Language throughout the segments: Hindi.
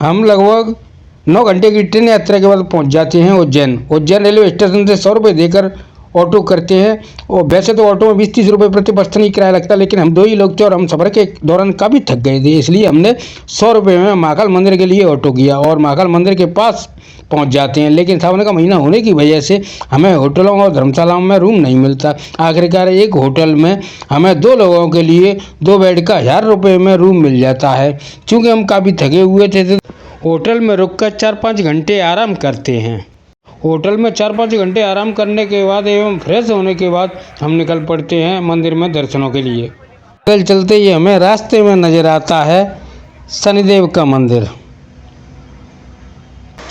हम लगभग 9 घंटे की ट्रेन यात्रा के बाद पहुंच जाते हैं उज्जैन। उज्जैन रेलवे स्टेशन से 100 रुपये देकर ऑटो करते हैं। और वैसे तो ऑटो में 20-30 रुपये प्रति पर्सन ही किराया लगता है, लेकिन हम 2 ही लोग थे और हम सफ़र के दौरान काफ़ी थक गए थे, इसलिए हमने 100 रुपये में महाकाल मंदिर के लिए ऑटो किया और महाकाल मंदिर के पास पहुंच जाते हैं। लेकिन सावन का महीना होने की वजह से हमें होटलों और धर्मशालाओं में रूम नहीं मिलता। आखिरकार एक होटल में हमें 2 लोगों के लिए 2 बेड का 1000 रुपये में रूम मिल जाता है। चूँकि हम काफ़ी थके हुए थे तो होटल में रुककर 4-5 घंटे आराम करते हैं। होटल में 4-5 घंटे आराम करने के बाद एवं फ्रेश होने के बाद हम निकल पड़ते हैं मंदिर में दर्शनों के लिए। चल चलते ही हमें रास्ते में नज़र आता है शनिदेव का मंदिर।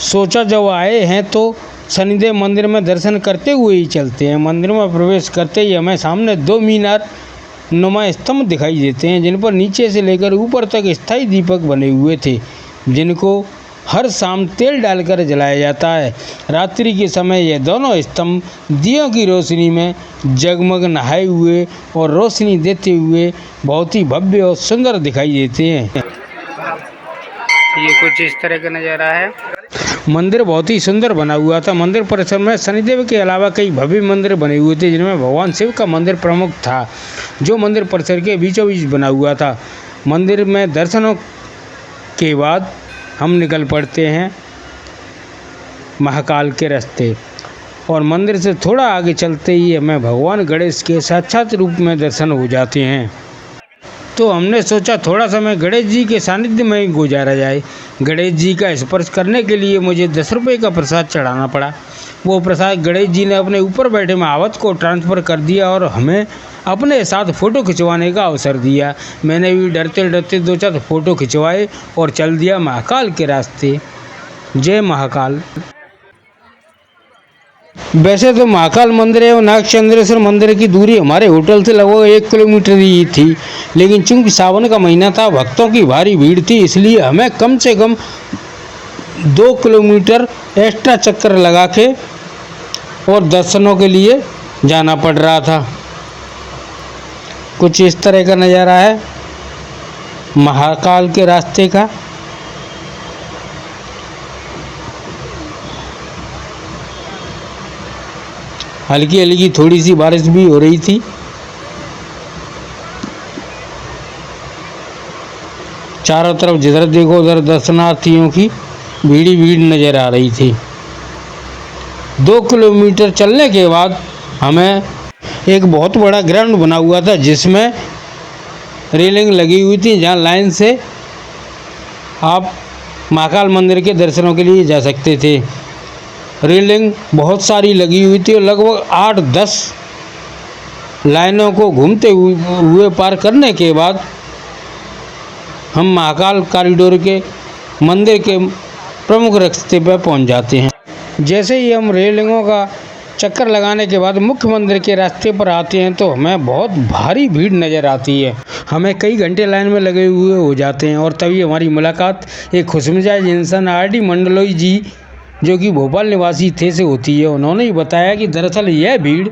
सोचा जब आए हैं तो शनिदेव मंदिर में दर्शन करते हुए ही चलते हैं। मंदिर में प्रवेश करते ही हमें सामने 2 मीनार नुमा स्तंभ दिखाई देते हैं, जिन पर नीचे से लेकर ऊपर तक स्थायी दीपक बने हुए थे, जिनको हर शाम तेल डालकर जलाया जाता है। रात्रि के समय ये दोनों स्तंभ दियों की रोशनी में जगमग नहाए हुए और रोशनी देते हुए बहुत ही भव्य और सुंदर दिखाई देते हैं। ये कुछ इस तरह का नज़ारा है। मंदिर बहुत ही सुंदर बना हुआ था। मंदिर परिसर में शनिदेव के अलावा कई भव्य मंदिर बने हुए थे, जिनमें भगवान शिव का मंदिर प्रमुख था, जो मंदिर परिसर के बीचों बीच बना हुआ था। मंदिर में दर्शनों के बाद हम निकल पड़ते हैं महाकाल के रास्ते और मंदिर से थोड़ा आगे चलते ही हमें भगवान गणेश के साक्षात रूप में दर्शन हो जाते हैं। तो हमने सोचा थोड़ा समय गणेश जी के सानिध्य में ही गुजारा जाए। गणेश जी का स्पर्श करने के लिए मुझे 10 रुपये का प्रसाद चढ़ाना पड़ा। वो प्रसाद गणेश जी ने अपने ऊपर बैठे महावत को ट्रांसफ़र कर दिया और हमें अपने साथ फ़ोटो खिंचवाने का अवसर दिया। मैंने भी डरते डरते 2-4 फ़ोटो खिंचवाए और चल दिया महाकाल के रास्ते। जय महाकाल। वैसे तो महाकाल मंदिर एवं नागचंद्रेश्वर मंदिर की दूरी हमारे होटल से लगभग 1 किलोमीटर ही थी, लेकिन चूंकि सावन का महीना था, भक्तों की भारी भीड़ थी, इसलिए हमें कम से कम 2 किलोमीटर एक्स्ट्रा चक्कर लगा के और दर्शनों के लिए जाना पड़ रहा था। कुछ इस तरह का नज़ारा है महाकाल के रास्ते का। हल्की हल्की थोड़ी सी बारिश भी हो रही थी। चारों तरफ जिधर देखो उधर दर्शनार्थियों की भीड़ भीड़ नज़र आ रही थी। 2 किलोमीटर चलने के बाद हमें एक बहुत बड़ा ग्राउंड बना हुआ था, जिसमें रेलिंग लगी हुई थी, जहाँ लाइन से आप महाकाल मंदिर के दर्शनों के लिए जा सकते थे। रेलिंग बहुत सारी लगी हुई थी और लगभग 8-10 लाइनों को घूमते हुए पार करने के बाद हम महाकाल कॉरिडोर के मंदिर के प्रमुख रास्ते पर पहुंच जाते हैं। जैसे ही हम रेलिंगों का चक्कर लगाने के बाद मुख्य मंदिर के रास्ते पर आते हैं तो हमें बहुत भारी भीड़ नज़र आती है। हमें कई घंटे लाइन में लगे हुए हो जाते हैं और तभी हमारी मुलाकात एक खुशमिजाज इंसान RD मंडलोई जी, जो कि भोपाल निवासी थे, से होती है। उन्होंने ही बताया कि दरअसल यह भीड़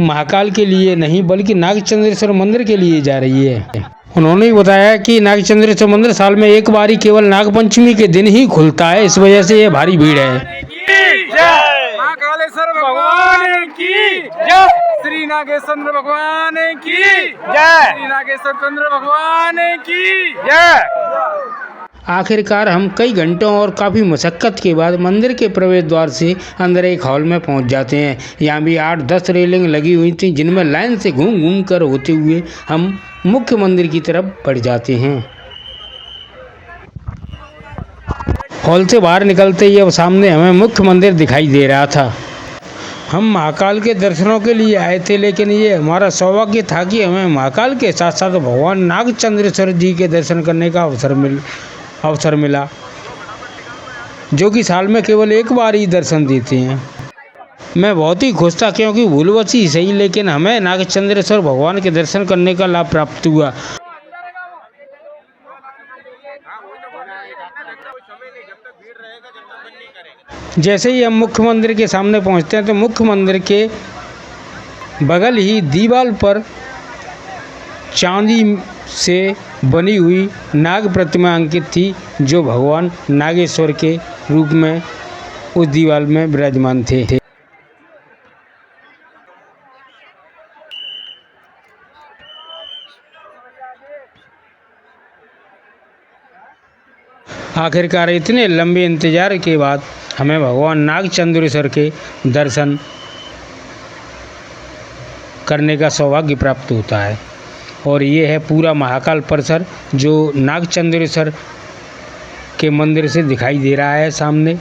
महाकाल के लिए नहीं बल्कि नागचंद्रेश्वर मंदिर के लिए जा रही है। उन्होंने ही बताया कि नागचंद्रेश्वर मंदिर साल में एक बार ही केवल नागपंचमी के दिन ही खुलता है, इस वजह से यह भारी भीड़ है। महाकालेश्वर भगवान की जय, श्री नागेश्वर भगवान की जय, श्री नागेश्वर चंद्र भगवान की जय। आखिरकार हम कई घंटों और काफ़ी मशक्क़त के बाद मंदिर के प्रवेश द्वार से अंदर एक हॉल में पहुंच जाते हैं। यहाँ भी 8-10 रेलिंग लगी हुई थी, जिनमें लाइन से घूम घूम कर होते हुए हम मुख्य मंदिर की तरफ बढ़ जाते हैं। हॉल से बाहर निकलते ही अब सामने हमें मुख्य मंदिर दिखाई दे रहा था। हम महाकाल के दर्शनों के लिए आए थे, लेकिन ये हमारा सौभाग्य था कि हमें महाकाल के साथ साथ भगवान नागचंद्रेश्वर जी के दर्शन करने का अवसर मिला, जो कि साल में केवल एक बार ही दर्शन देते हैं। मैं बहुत ही खुश था, क्योंकि भूलवश ही सही लेकिन हमें नागचंद्रेश्वर भगवान के दर्शन करने का लाभ प्राप्त हुआ। जैसे ही हम मुख्य मंदिर के सामने पहुंचते हैं तो मुख्य मंदिर के बगल ही दीवार पर चांदी से बनी हुई नाग प्रतिमा अंकित थी, जो भगवान नागेश्वर के रूप में उस दीवार में विराजमान थे। आखिरकार इतने लंबे इंतजार के बाद हमें भगवान नागचंद्रेश्वर के दर्शन करने का सौभाग्य प्राप्त होता है। और ये है पूरा महाकाल परिसर, जो नागचंद्रेश्वर के मंदिर से दिखाई दे रहा है। सामने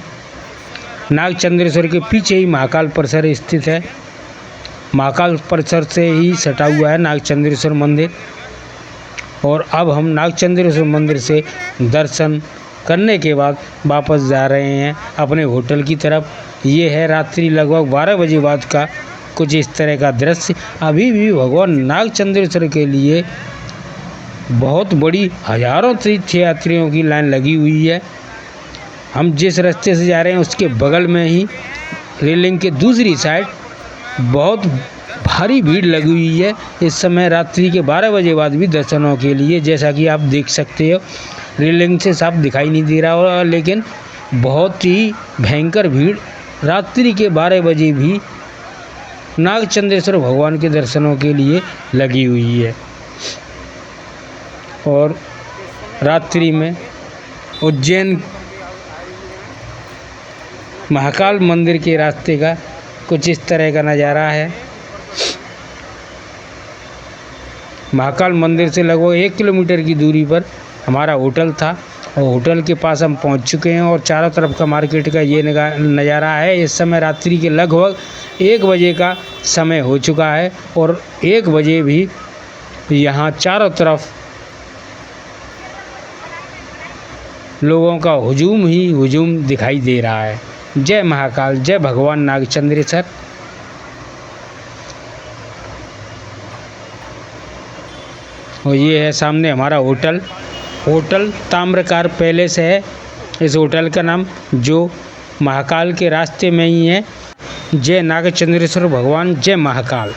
नागचंद्रेश्वर के पीछे ही महाकाल परिसर स्थित है। महाकाल परिसर से ही सटा हुआ है नागचंद्रेश्वर मंदिर। और अब हम नागचंद्रेश्वर मंदिर से दर्शन करने के बाद वापस जा रहे हैं अपने होटल की तरफ। ये है रात्रि लगभग 12 बजे बाद का कुछ इस तरह का दृश्य। अभी भी भगवान नागचंद्रेश्वर के लिए बहुत बड़ी हजारों तीर्थयात्रियों की लाइन लगी हुई है। हम जिस रास्ते से जा रहे हैं उसके बगल में ही रेलिंग के दूसरी साइड बहुत भारी भीड़ लगी हुई है इस समय रात्रि के 12 बजे बाद भी दर्शनों के लिए। जैसा कि आप देख सकते हो, रेलिंग से साफ दिखाई नहीं दे रहा होगा, लेकिन बहुत ही भयंकर भीड़ रात्रि के 12 बजे भी नागचंद्रेश्वर भगवान के दर्शनों के लिए लगी हुई है। और रात्रि में उज्जैन महाकाल मंदिर के रास्ते का कुछ इस तरह का नज़ारा है। महाकाल मंदिर से लगभग 1 किलोमीटर की दूरी पर हमारा होटल था और होटल के पास हम पहुंच चुके हैं। और चारों तरफ का मार्केट का ये नज़ारा है। इस समय रात्रि के लगभग 1 बजे का समय हो चुका है और 1 बजे भी यहाँ चारों तरफ लोगों का हुजूम ही हुजूम दिखाई दे रहा है। जय महाकाल, जय भगवान नागचंद्रेश्वर। और ये है सामने हमारा होटल, होटल ताम्रकार पैलेस है इस होटल का नाम, जो महाकाल के रास्ते में ही है। जय नागचंद्रेश्वर भगवान, जय महाकाल।